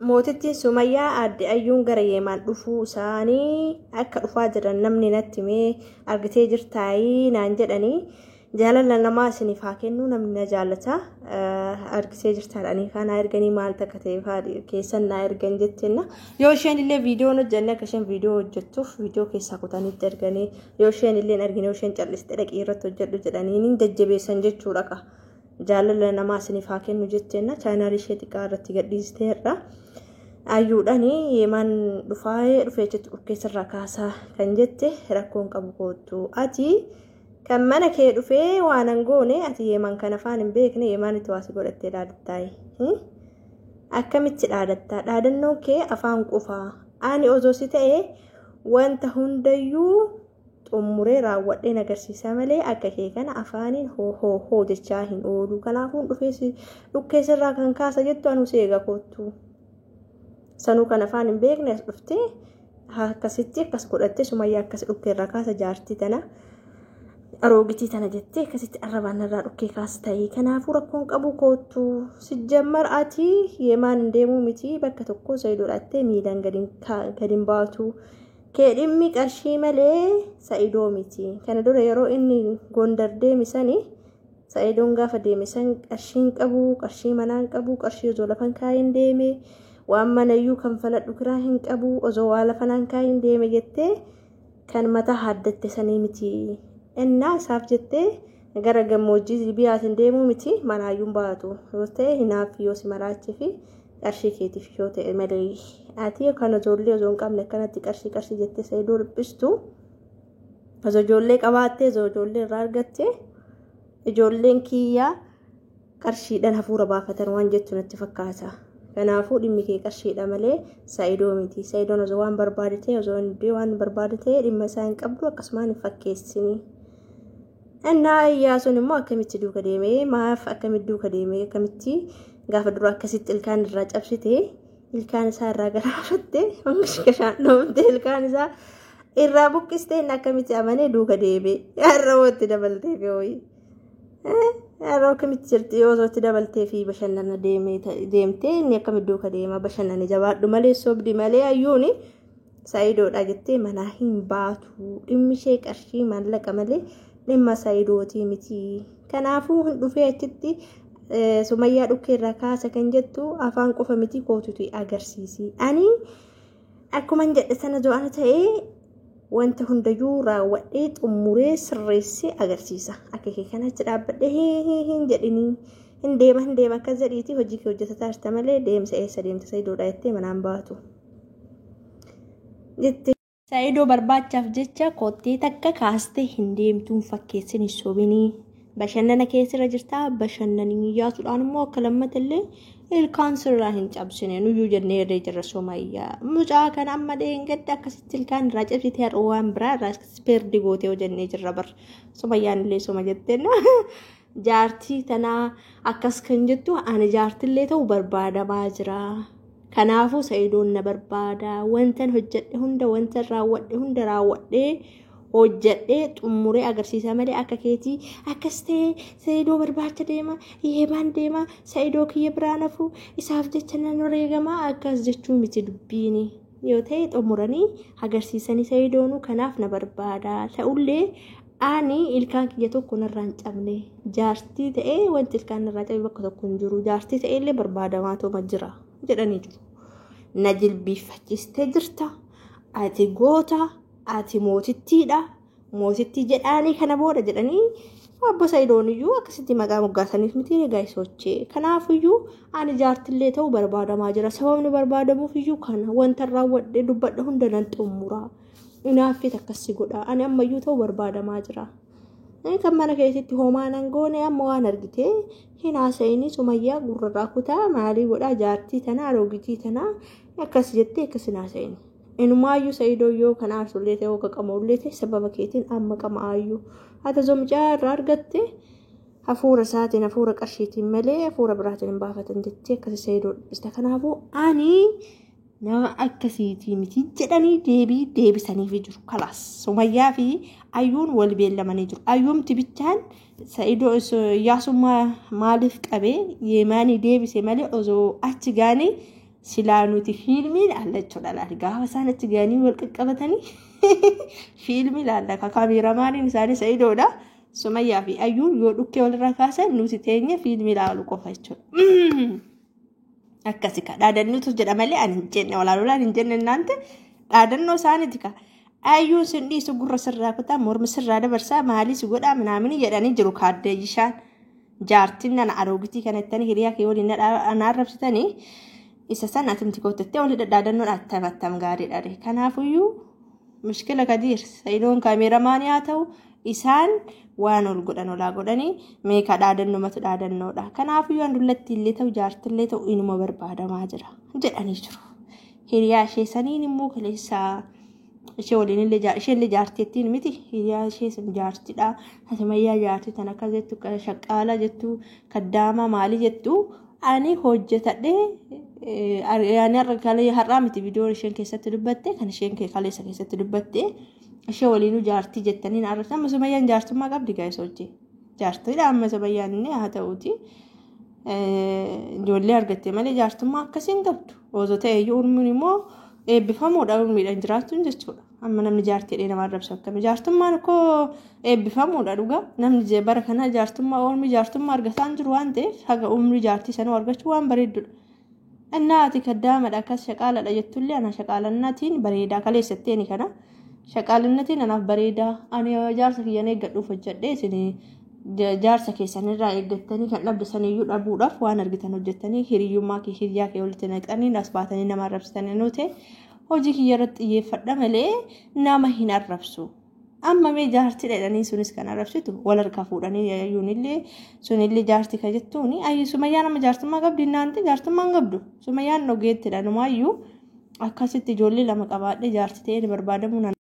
Mootittiin Sumayyaa adde ayyuun gara Yeemaan dhufuu isaanii akka dhufaa jiran namni natti mee argitee jirtaayii naan jedhanii jaalala namaa isiniif haa kennu namni na jaallata argitee jirtaadhanii kana erganii maal takka ta'e keessan na ergan jettenna yoo isheen illee viidiyoo hojjannee akka isheen viidiyoo hojjettuuf viidiyoo keessaa kutanitti erganii yoo isheen illee argine yoo isheen calliste dhaqii irratti hojjedhu jedhanii ni jajjabeessan jechuudha qa jaalala namaa isiniif haa kennu jettenna chaanaal ishee xiqqaa irratti gadhiisteerra ayyuudhani Yeemaan dhufee jettu dhukkeessarraa kaasaa kan jette rakkoon qabu kootu ati kan mana kee dhufee waan angoone ati Yeemaan kana afaan hin beekne Yeemaan itti waasi godhattee dhaadattaayi akkamitti dhaadattaa dhaadannoo kee afaan qufaa ani osoo si ta'e wanta hundayyuu xummuree raawwadheen agarsiisa malee akka kee kana afaaniin hoo jechaa hin oolu kanaafuu dhukkeessarraa kan kaasa jettu anu seega kootu sanuu kan afaan hin beekne as dhuftee akkasitti akkas godhattee Sumayyaa akkas dhukkeerraa kaasa jaartii tana aroogitii tana jettee akkasitti arrabaan irraa dhukkee kaasa ta'ee kanaafuu rakkoon qabu kootu sijjammar ati Yeemaan hin deemuu miti bakka tokko Sa'iidoo dhattee miidhaan gadin baatu kee dhimmi qarshii malee Sa'iidoo miti kana dura yeroo inni Gondar deemisanii Sa'iidoon gaafa deemisan qarshiin qabu qarshii manaan qabu qarshii osoo lafan kaayin deeme waan manayyuu kan faladhu kiraa hin qabu osoo waa lafanaan kaayin deeme jettee kan mataa haddatte sanii miti ennaa isaaf jettee gara gammoojjii biyaatiin deemuu miti manaayyuun baatu yoo ta'e hinaaf yoo si maraachii fi qarshii keetiif yoo ta'e malee ati kan ijoollee osoo hin qabne akkanatti qarshii jettee Sa'iidoo dhiphistu osoo ijoollee qabaattee osoo ijoollee irraa argatte ijoolleen kiyyaa qarshiidhaan hafuura baafatan waan jettu natti fakkaata. Kanaafuu dhimmi kee qarshiidha malee Sa'iidoo miti. Sa'iidoon osoo waan barbaadate osoo hin waan barbaadate dhimma isaa hin qabdu akkasumaan hin fakkeessini. Innaa Iyyaasuun immoo akkamitti duuka deemee maaf akkamitti duuka deemee akkamitti gaafa dura akkasitti ilkaan irraa cabsite ilkaan isaa irraa garaafatte hangashaan dhoomte ilkaan isaa irraa buqqiste inni akkamitti amanee duuka deemee har'a watti dabaltee fi yeroo akkamitti jirti yoo itti dabaltee fi bashannana deemtee inni akkamitti duuka deema bashannana jabaadhu malee sobdi malee ayyuuni Sa'iidoodha jettee manaa hin baatu dhimmi ishee qarshii maallaqa malee dhimma Sa'iidootii miti kanaafuu hin dhufee achitti Sumayyaa dhukkeerraa kaasa kan jettu afaan qofa miti kootuti agarsiisi ani akkuman jedhe sana jo'ana ta'ee wanta hundayyuu raawwadhee xummuree sirreessee agarsiisa akka kee kanatti dhaabbadhee hin jedhini hin deema akka jedhiiti hojii kee hojjetataa jirta malee deemsa eessa deemta Sa'iidoodha jettee manaan baatu jettee Sa'iidoo barbaachaaf jecha kottee takka kaastee hin deemtuun fakkeessin hin sobinii bashannana keessirra jirta bashannanii Iyyaasuudhaan immoo akka lammatallee ilkaan sirraa hin cabsine nuyyuu jennee irree jirra Sumayyaa mucaa kana amma dheengadda akkasitti ilkaan irraa cabsite har'a waan biraa irraa ispeerdi gootee jennee jirra bar Sumayyaan illee soma jettenna jaartii tanaa akkas kan jettu ani jaartillee ta'u barbaadamaa jira kanaafuu Sa'iidoon na barbaada wantan hojjedhe hunda wantan raawwadhe hunda raawwadhee hojjedhee xummuree agarsiisa malee akka keetii akkas ta'e Sa'iidoo barbaacha deema Yeemaan deema Sa'iidoo kiyya biraan hafu isaaf jecha nan wareegama akkas jechuun miti dubbiini yoo ta'e xummuranii agarsiisanii Sa'iidoonu kanaaf na barbaada ta'ullee ani ilkaan kiyya tokko narraa hin cabne jaartii ta'ee wanti ilkaan narraa cabe bakka tokko hin jiru jaartii ta'ellee barbaadamaa toma jira jedhanii jiru na jilbiiffachiistee jirta ati goota ati mootittiidha mootittii jedhaanii kana booda jedhanii abbo Sa'iidooniyyuu akkasitti maqaa moggaasaniif miti egaa isochee kanaafiyyuu ani jaartillee ta'u barbaadamaa jira sababni barbaadamuufiyyuu kana wanta raawwadhe dubbadhe hunda nan xummura inaaffit akkasii godha ani ammayyuu ta'u barbaadamaa jira kan mana keessatti homaa nan goone amma waan argite hin haasa'ini Sumayyaa gurrarraa kutaa maalii godha jaartii tanaa aroogitii tanaa akkas jettee akkas hin haasa'ini inumaayyuu Sa'iidoo yoo kan aarsullee ta'e hooqa qamoollee ta'e sababa keetiin amma qamaayyuu ati zomcaa irraa argatte hafuura isaatiin hafuura qarshiitiin malee hafuura biraatiin hin baafatan jettee akkasi Sa'iidoo dhiphista kanaafuu ani nama akkasiitii miti jedhanii deebisaniif jiru kalaas Sumayyaa fi ayyuun wal beellamanii jiru ayyuumti bichaan Sa'iidoo Iyyaasummaa maaliif qabee Yeemaanii deebise malee osoo achi gaanii silaa nuti fiilmii ilaalla jechuudha laal gaafa isaan itti ga'anii wal qaqqabatanii fiilmii ilaalla ka kaameraamaaniin isaanii Sa'idoodha Sumayyaa fi Ayyuun yoo dhukkee walirra kaasan nuti teenye fiilmii ilaalu qofa jechuudha akkasi ka dhaadannuutu jedha malee ani hin jenne walaalulaan hin jenne naante dhaadannoo isaaniiti ka Ayyuun sin dhiisu gurra sirraa kutaa morma sirraa dabarsaa maalii si godhaa minaamini jedhanii jiru kaaddeeyyishaan jaartiin nana aroogitii kanatti hiriyaa kee waliin naarrabsitanii isa sana atimti kootattee walii dhadhaadannoon attam gaariidha kanaafuyyuu mushkila Kadiir Sa'idoon kaameraamaanii haa ta'u isaan waan ol godhan olaa godhanii meeqa dhaadannumatu dhaadannoodha kanaafuyyuu handullatti illee ta'u jaartillee ta'u inuma barbaadamaa jira jedhanii jiru hiriyaa ishee saniin immoo kaleessaa ishee waliin illee ishee jaartittiin miti hiriyaa ishee sun jaartidha Sumayyaa jaartii tan akka jettu shaqqaala jettu kaddaama maali jettu ani hojjetadhee yaani har'aa miti viidiyoon isheen keessatti dubbatte kan isheen kaleessa keessatti dubbatte ishee waliinuu jaartii jettaniin arrabsan Sumayyaan jaartummaa qabdi gaa'is hojii jaartiidha amma Sumayyaan inni haa ta'uuti ijoollee argatte malee jaartummaa akkasiin qabdu osoo ta'e uumuun immoo eebbifamuudha uumuudhaan jiraachuun jechuudha amma namni jaartii nama arrabsu akkami jaartummaan koo eebbifamuudha dhugaa namni bara kana jaartummaa uumni jaartummaa argataan jiru waan ta'eef haga uumni jaartii sanuu argachuu waan bareeddudha annaati kaddaamadha akkas shaqaaladha jettullee ana shaqaalannaatiin bareedaa kaleessatteeni kana shaqaalannatiin anaaf bareedaa ani jaarsa kiyyan eeggadhuuf hojjedhee isin jaarsa keessanirraa eeggattanii kan dhabdasaniyyuu dhabuudhaaf waan argitan hojjettanii hiriyyummaa kee hiriyaa kee walitti naqxanii as baatanii nama arrabsitanii nuti hojii kiyya irratti xiyyeeffadha malee nama hin arrabsu amma mee jaartii dhedhanii sunis kan arrabsitu wal harkaa fuudhanii ayyuunillee sunillee jaartii ka jettuuni ayyu Sumayyaan amma jaartummaa qabdi naante jaartummaan qabdu Sumayyaan ogeettidha numaayyuu akkasitti ijoollee lama qabaadhe jaartii ta'ee barbaadamuun